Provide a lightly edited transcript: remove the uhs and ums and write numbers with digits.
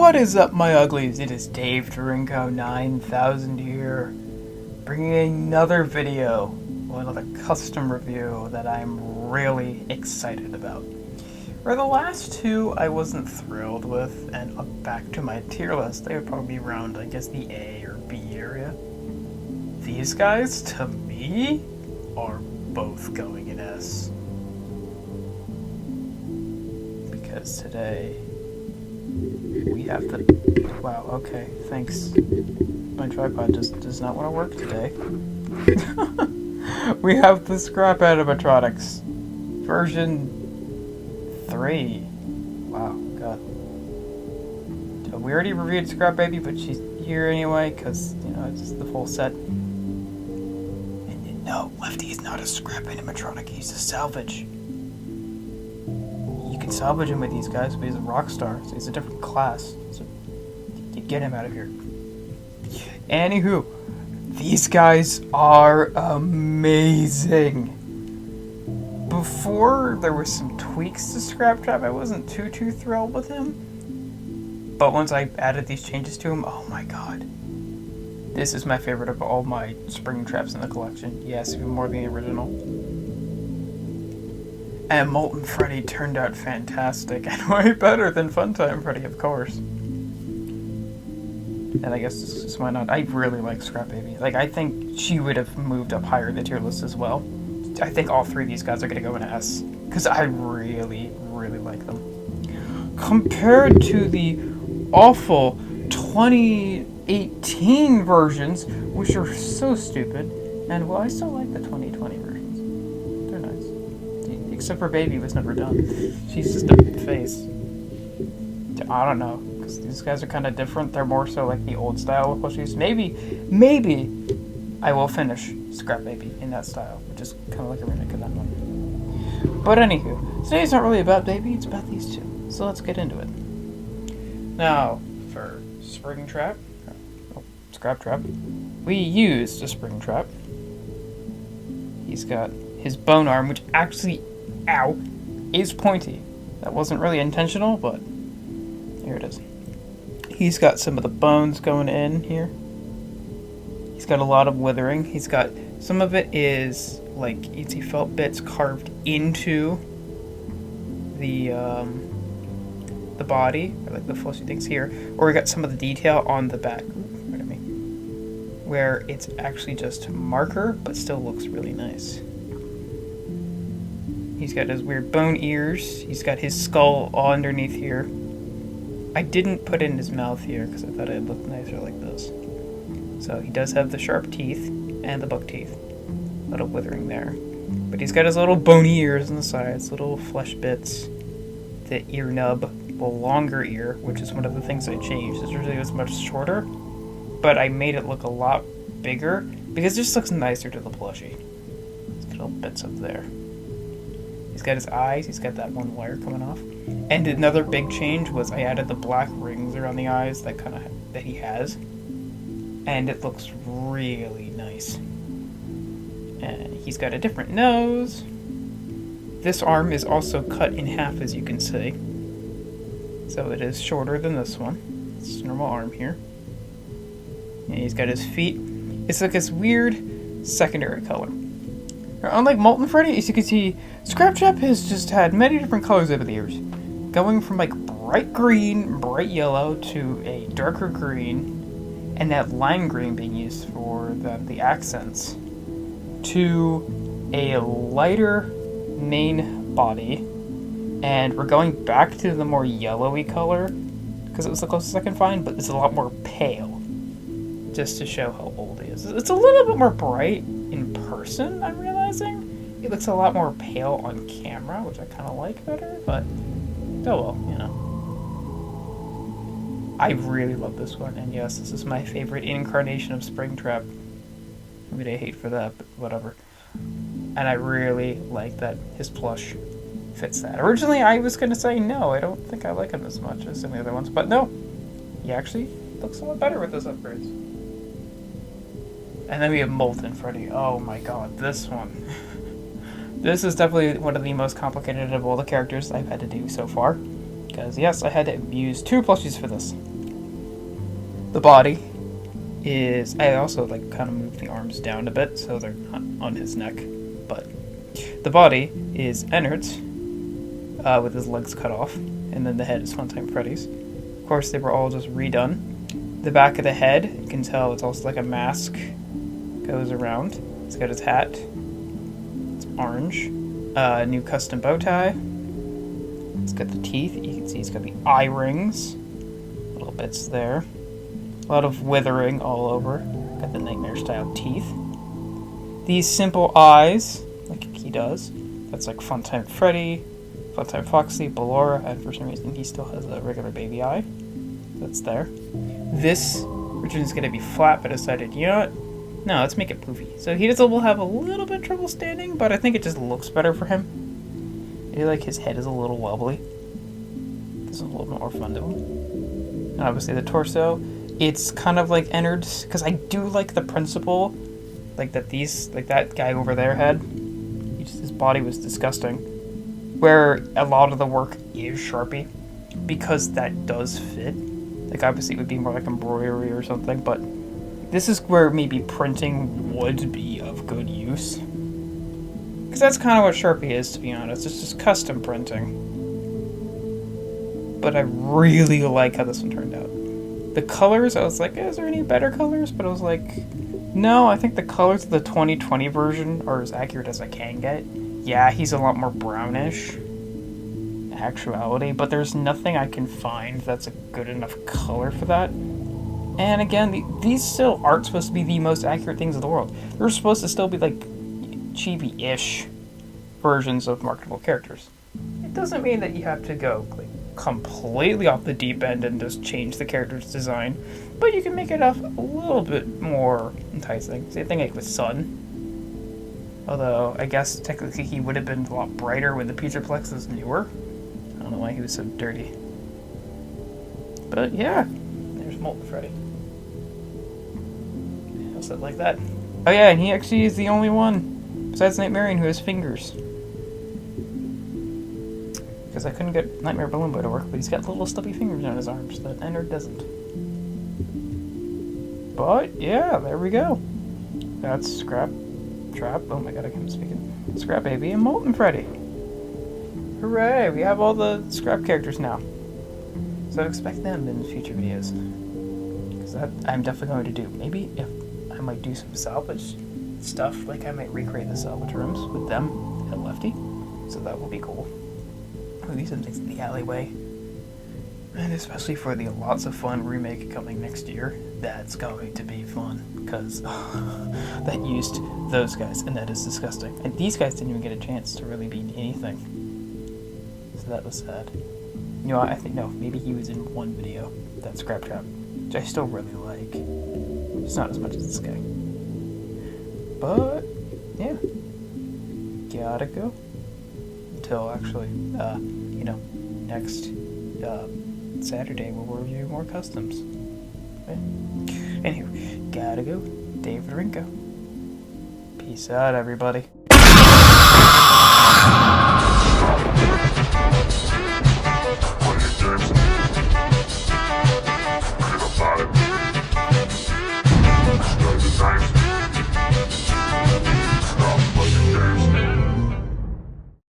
What is up, my uglies? It is Dave Drinko 9000 here, bringing another video, another custom review that I'm really excited about. For the last two, I wasn't thrilled with, and back to my tier list, they would probably be around, I guess, the A or B area. These guys, to me, are both going in S. Because today, we have the... Wow, okay, thanks. My tripod just does not want to work today. We have the Scrap Animatronics. Version 3. Wow, God. So we already reviewed Scrap Baby, but she's here anyway, because, you know, it's the full set. And no, Lefty is not a Scrap Animatronic, he's a salvage. You can salvage him with these guys, but he's a rock star, so he's a different class. So you get him out of here. Anywho, these guys are amazing. Before there were some tweaks to Scrap Trap, I wasn't too thrilled with him. But once I added these changes to him, oh my god. This is my favorite of all my spring traps in the collection. Yes, even more than the original. And Molten Freddy turned out fantastic, and way better than Funtime Freddy, of course. And I guess just why not? I really like Scrap Baby. Like, I think she would have moved up higher in the tier list as well. I think all three of these guys are going to go in S, because I really like them. Compared to the awful 2018 versions, which are so stupid, and well, I still like the 2020 versions. They're nice. Except for Baby was never done. She's just a face. I don't know, because these guys are kind of different. They're more so like the old style of plushies. Maybe I will finish Scrap Baby in that style, which is kind of like a remake of that one. But anywho, today's not really about Baby, it's about these two. So let's get into it. Now, for Spring Trap, Scrap Trap, we used a Spring Trap. He's got his bone arm, which actually, ow, is pointy. That wasn't really intentional, but here it is. He's got some of the bones going in here. He's got a lot of withering. He's got, some of it is like itsy felt bits carved into the body, or like the fleshy things here. Or we got some of the detail on the back, where it's actually just marker, but still looks really nice. He's got his weird bone ears. He's got his skull all underneath here. I didn't put in his mouth here because I thought it'd look nicer like this. So he does have the sharp teeth and the buck teeth. A little withering there. But he's got his little bony ears on the sides, little flesh bits. The ear nub, the longer ear, which is one of the things I changed. It usually was much shorter, but I made it look a lot bigger because it just looks nicer to the plushie. He's got little bits up there. He's got his eyes, he's got that one wire coming off. And another big change was I added the black rings around the eyes that he has. And it looks really nice. And he's got a different nose. This arm is also cut in half, as you can see. So it is shorter than this one. It's a normal arm here. And he's got his feet. It's like this weird secondary color. Now, unlike Molten Freddy, as you can see, Scrap Trap has just had many different colors over the years. Going from like bright green, bright yellow, to a darker green, and that lime green being used for the accents, to a lighter main body, and we're going back to the more yellowy color, because it was the closest I can find, but it's a lot more pale, just to show how old he is. It's a little bit more bright in person, I'm realizing. It looks a lot more pale on camera, which I kind of like better, but oh well, you know. I really love this one, and yes, this is my favorite incarnation of Spring Trap. I mean, I hate for that, but whatever. And I really like that his plush fits that. Originally, I was going to say no, I don't think I like him as much as some of the other ones, but no. He actually looks a lot better with those upgrades. And then we have Molten Freddy. Oh my god, this one. This is definitely one of the most complicated of all the characters I've had to do so far. Because, yes, I had to use 2 plushies for this. The body is, I also like kind of moved the arms down a bit so they're not on his neck, but the body is Ennard's with his legs cut off, and then the head is Funtime Freddy's. Of course, they were all just redone. The back of the head, you can tell it's also like a mask goes around. He's got his hat. It's orange. New custom bow tie. It's got the teeth. You can see he's got the eye rings. Little bits there. A lot of withering all over. Got the nightmare style teeth. These simple eyes, like he does. That's like Funtime Freddy, Funtime Foxy, Ballora, and for some reason he still has a regular baby eye. That's there. This version is going to be flat, but I decided, you know what? No, let's make it poofy. So he will have a little bit of trouble standing, but I think it just looks better for him. Maybe like his head is a little wobbly. This is a little bit more fun to him. And obviously the torso, it's kind of like Ennard's, because I do like the principle, like that guy over there had. His body was disgusting. Where a lot of the work is Sharpie, because that does fit. Like obviously it would be more like embroidery or something, but this is where maybe printing would be of good use. Because that's kind of what Sharpie is, to be honest. It's just custom printing. But I really like how this one turned out. The colors, I was like, is there any better colors? But I was like, no, I think the colors of the 2020 version are as accurate as I can get. Yeah, he's a lot more brownish in actuality, but there's nothing I can find that's a good enough color for that. And again, these still aren't supposed to be the most accurate things in the world. They're supposed to still be like chibi-ish versions of marketable characters. It doesn't mean that you have to go like completely off the deep end and just change the character's design, but you can make it a little bit more enticing. Same thing like with Sun. Although, I guess technically he would have been a lot brighter when the Petraplex was newer. I don't know why he was so dirty. But yeah, there's Molten Freddy. I'll set like that. Oh yeah, and he actually is the only one, besides Nightmarian, who has fingers. Because I couldn't get Nightmare Balloon Boy to work, but he's got little stubby fingers on his arms that Ennard doesn't. But yeah, there we go. That's Scrap Trap. Oh my god, I can't speak it. Scrap Baby and Molten Freddy. Hooray! We have all the Scrap characters now. So expect them in future videos. Because that I'm definitely going to do. Maybe if I might do some salvage stuff, like I might recreate the salvage rooms with them and Lefty. So that will be cool. Maybe some things in the alleyway. And especially for the Lots of Fun remake coming next year, that's going to be fun. Because that used those guys, and that is disgusting. And these guys didn't even get a chance to really be anything. So that was sad. You know, I think, no, maybe he was in one video, that Scrap Trap, which I still really like. It's not as much as this guy. But, yeah. Gotta go. Until actually, you know, next Saturday we'll review more customs. Okay. Anyway, gotta go. David Rinko. Peace out, everybody.